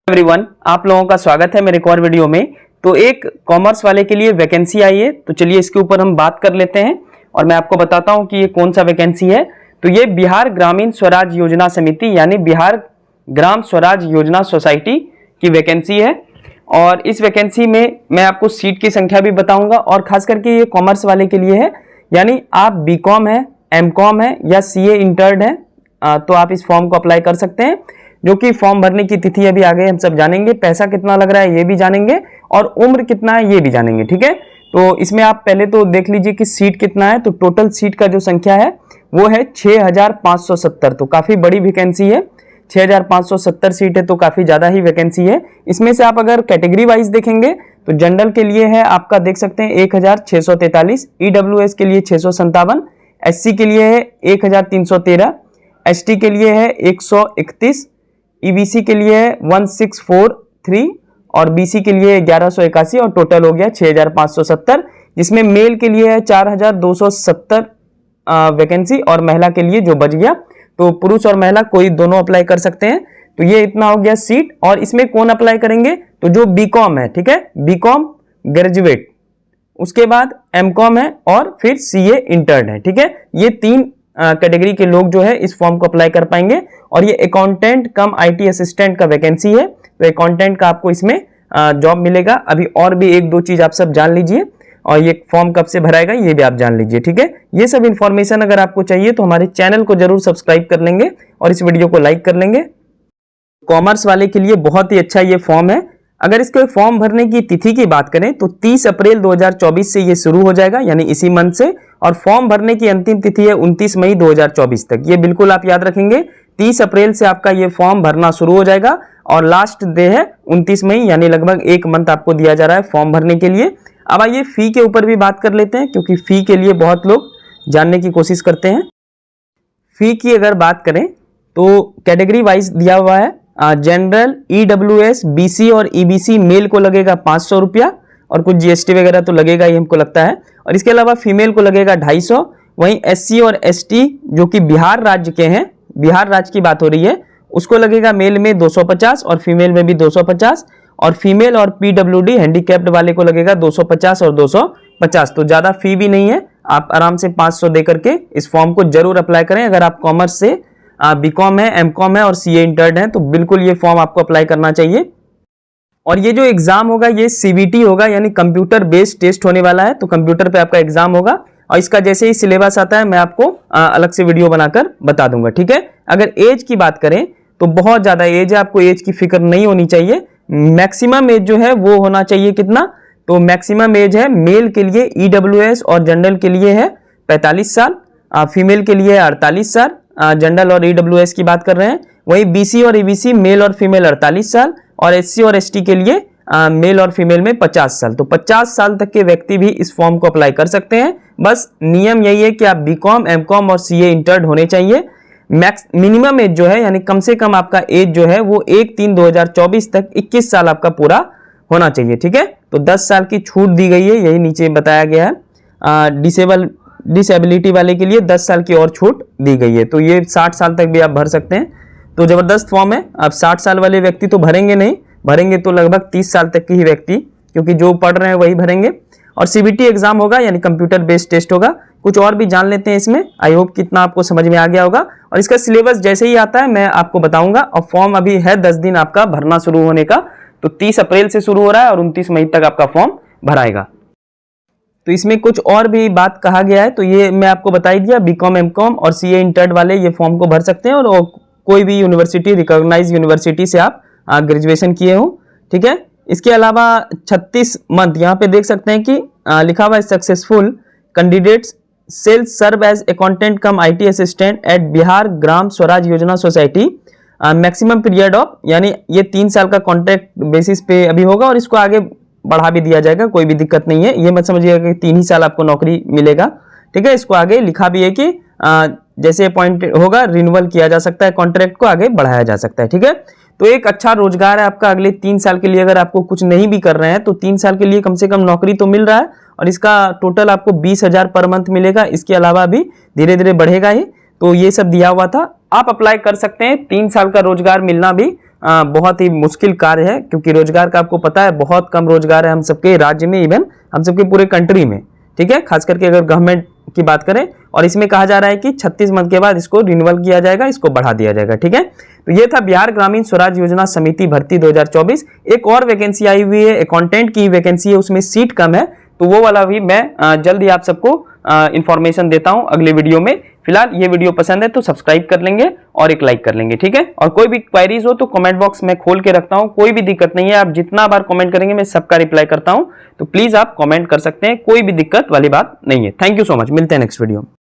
Everyone, आप लोगों का स्वागत है मेरे एक और वीडियो में। तो एक कॉमर्स वाले के लिए वैकेंसी आई है, तो चलिए इसके ऊपर हम बात कर लेते हैं और मैं आपको बताता हूं कि ये कौन सा वैकेंसी है। तो ये बिहार ग्रामीण स्वराज योजना समिति यानी बिहार ग्राम स्वराज योजना सोसाइटी की वैकेंसी है। और इस वैकेंसी में मैं आपको सीट की संख्या भी बताऊंगा और खास करके ये कॉमर्स वाले के लिए है, यानी आप बीकॉम है, एमकॉम है या सीए इंटर्ड है तो आप इस फॉर्म को अप्लाई कर सकते हैं। जो कि फॉर्म भरने की तिथि अभी आगे हम सब जानेंगे, पैसा कितना लग रहा है ये भी जानेंगे और उम्र कितना है ये भी जानेंगे। ठीक है, तो इसमें आप पहले तो देख लीजिए कि सीट कितना है। तो टोटल सीट का जो संख्या है वो है 6570। तो काफी बड़ी वैकेंसी है, 6570 सीट है, तो काफी ज्यादा ही वैकेंसी है। इसमें से आप अगर कैटेगरी वाइज देखेंगे तो जनरल के लिए है आपका देख सकते हैं 1643, ईडब्ल्यूएस के लिए 657, एससी के लिए है 1313, एसटी के लिए है 131, ईबीसी के लिए है 1643 और बीसी के लिए 1181 और टोटल हो गया 6570, जिसमें मेल के लिए है 4270 वैकेंसी और महिला के लिए जो बच गया, तो पुरुष और महिला कोई दोनों अप्लाई कर सकते हैं। तो ये इतना हो गया सीट। और इसमें कौन अप्लाई करेंगे, तो जो बीकॉम है, ठीक है, बीकॉम ग्रेजुएट, उसके बाद एमकॉम है और फिर सीए इंटर्न है। ठीक है, ये तीन कैटेगरी के लोग जो है इस फॉर्म को अप्लाई कर पाएंगे। और ये अकाउंटेंट कम आईटी असिस्टेंट का वैकेंसी है, तो अकाउंटेंट का आपको इसमें जॉब मिलेगा। अभी और भी एक दो चीज आप सब जान लीजिए और ये फॉर्म कब से भराएगा ये भी आप जान लीजिए। ठीक है, ये सब इंफॉर्मेशन अगर आपको चाहिए तो हमारे चैनल को जरूर सब्सक्राइब कर लेंगे और इस वीडियो को लाइक कर लेंगे। कॉमर्स वाले के लिए बहुत ही अच्छा ये फॉर्म है। अगर इसके फॉर्म भरने की तिथि की बात करें तो 30 अप्रैल 2024 से ये शुरू हो जाएगा, यानी इसी मंथ से। और फॉर्म भरने की अंतिम तिथि है 29 मई 2024 तक। ये बिल्कुल आप याद रखेंगे, 30 अप्रैल से आपका ये फॉर्म भरना शुरू हो जाएगा और लास्ट डे है 29 मई, यानी लगभग एक मंथ आपको दिया जा रहा है फॉर्म भरने के लिए। अब आइए फी के ऊपर भी बात कर लेते हैं, क्योंकि फी के लिए बहुत लोग जानने की कोशिश करते हैं। फी की अगर बात करें तो कैटेगरी वाइज दिया हुआ है, जनरल, ईडब्ल्यूएस, बीसी और ईबीसी मेल को लगेगा 500 रुपया और कुछ जीएसटी वगैरह तो लगेगा ही हमको लगता है। और इसके अलावा फीमेल को लगेगा 250। वहीं एससी और एसटी जो कि बिहार राज्य के हैं, बिहार राज्य की बात हो रही है, उसको लगेगा मेल में 250 और फीमेल में भी 250। और फीमेल और पीडब्ल्यूडी हैंडीकैप्ड वाले को लगेगा 250 और 250। तो ज्यादा फी भी नहीं है, आप आराम से 500 दे करके इस फॉर्म को जरूर अप्लाई करें। अगर आप कॉमर्स से बीकॉम है, एमकॉम है और सीए इंटर्न है तो बिल्कुल ये फॉर्म आपको अप्लाई करना चाहिए। और ये जो एग्जाम होगा ये सीबीटी होगा, यानी कंप्यूटर बेस्ड टेस्ट होने वाला है, तो कंप्यूटर पे आपका एग्जाम होगा। और इसका जैसे ही सिलेबस आता है मैं आपको अलग से वीडियो बनाकर बता दूंगा। ठीक है, अगर एज की बात करें तो बहुत ज्यादा एज है, आपको एज की फिक्र नहीं होनी चाहिए। मैक्सिमम एज जो है वो होना चाहिए कितना, तो मैक्सिमम एज है मेल के लिए ईडब्ल्यूएस और जनरल के लिए है 45 साल, फीमेल के लिए 48 साल, जनरल और ईडब्ल्यूएस की बात कर रहे हैं। वही बीसी और ईबीसी मेल और फीमेल 48 साल और एससी और एसटी के लिए मेल और फीमेल में 50 साल। तो 50 साल तक के व्यक्ति भी इस फॉर्म को अप्लाई कर सकते हैं। बस नियम यही है कि आप बीकॉम, एमकॉम और सीए इंटर्ड होने चाहिए। मैक्स मिनिमम एज जो है, यानी कम से कम आपका एज जो है वो 1/3/2024 तक 21 साल आपका पूरा होना चाहिए। ठीक है, तो 10 साल की छूट दी गई है, यही नीचे बताया गया है। डिसेबिलिटी वाले के लिए 10 साल की और छूट दी गई है, तो ये 60 साल तक भी आप भर सकते हैं। तो जबरदस्त फॉर्म है। अब 60 साल वाले व्यक्ति तो भरेंगे नहीं, भरेंगे तो लगभग 30 साल तक के ही व्यक्ति, क्योंकि जो पढ़ रहे हैं वही भरेंगे। और सीबीटी एग्जाम होगा, यानी कंप्यूटर बेस्ड टेस्ट होगा। कुछ और भी जान लेते हैं इसमें, आई होप कितना आपको समझ में आ गया होगा। और इसका सिलेबस जैसे ही आता है मैं आपको बताऊंगा। और फॉर्म अभी है 10 दिन आपका भरना शुरू होने का, तो 30 अप्रैल से शुरू हो रहा है और 29 मई तक आपका फॉर्म भराएगा। तो इसमें कुछ और भी बात कहा गया है, तो ये मैं आपको बता ही दिया। बीकॉम, एमकॉम और सीए इंटर्ड वाले ये फॉर्म को भर सकते हैं और कोई भी यूनिवर्सिटी, रिकॉग्नाइज यूनिवर्सिटी से आप ग्रेजुएशन किए हो। ठीक है, इसके अलावा 36 मंथ यहाँ पे देख सकते हैं कि लिखा हुआ है successful candidates shall serve as accountant cum IT assistant at Bihar Gram Swaraj Yojana society maximum period of, यानी ये 3 साल का कॉन्ट्रैक्ट बेसिस पे अभी होगा और इसको आगे बढ़ा भी दिया जाएगा, कोई भी दिक्कत नहीं है। ये मत समझिएगा कि 3 ही साल आपको नौकरी मिलेगा। ठीक है, इसको आगे लिखा भी है कि जैसे अपॉइंट होगा रिन्यूअल किया जा सकता है, कॉन्ट्रैक्ट को आगे बढ़ाया जा सकता है। ठीक है, तो एक अच्छा रोजगार है आपका अगले 3 साल के लिए। अगर आपको कुछ नहीं भी कर रहे हैं तो 3 साल के लिए कम से कम नौकरी तो मिल रहा है और इसका टोटल आपको 20,000 पर मंथ मिलेगा। इसके अलावा भी धीरे धीरे बढ़ेगा ही। तो ये सब दिया हुआ था, आप अप्लाई कर सकते हैं। 3 साल का रोजगार मिलना भी बहुत ही मुश्किल कार्य है, क्योंकि रोजगार का आपको पता है बहुत कम रोजगार है हम सबके राज्य में, इवन हम सबके पूरे कंट्री में, ठीक है, खास करके अगर गवर्नमेंट की बात करें। और इसमें कहा जा रहा है कि 36 मंथ के बाद इसको रिन्यूअल किया जाएगा, इसको बढ़ा दिया जाएगा, ठीक है। तो ये था बिहार ग्रामीण स्वराज योजना समिति भर्ती 2024। एक और वैकेंसी आई हुई है, अकाउंटेंट की वैकेंसी है, उसमें सीट कम है, तो वो वाला भी मैं जल्द ही आप सबको इंफॉर्मेशन देता हूं अगले वीडियो में। फिलहाल ये वीडियो पसंद है तो सब्सक्राइब कर लेंगे और एक लाइक कर लेंगे, ठीक है। और कोई भी क्वेरीज हो तो कमेंट बॉक्स में खोल के रखता हूं, कोई भी दिक्कत नहीं है, आप जितना बार कमेंट करेंगे मैं सबका रिप्लाई करता हूं, तो प्लीज आप कमेंट कर सकते हैं, कोई भी दिक्कत वाली बात नहीं है। थैंक यू सो मच, मिलते हैं नेक्स्ट वीडियो में।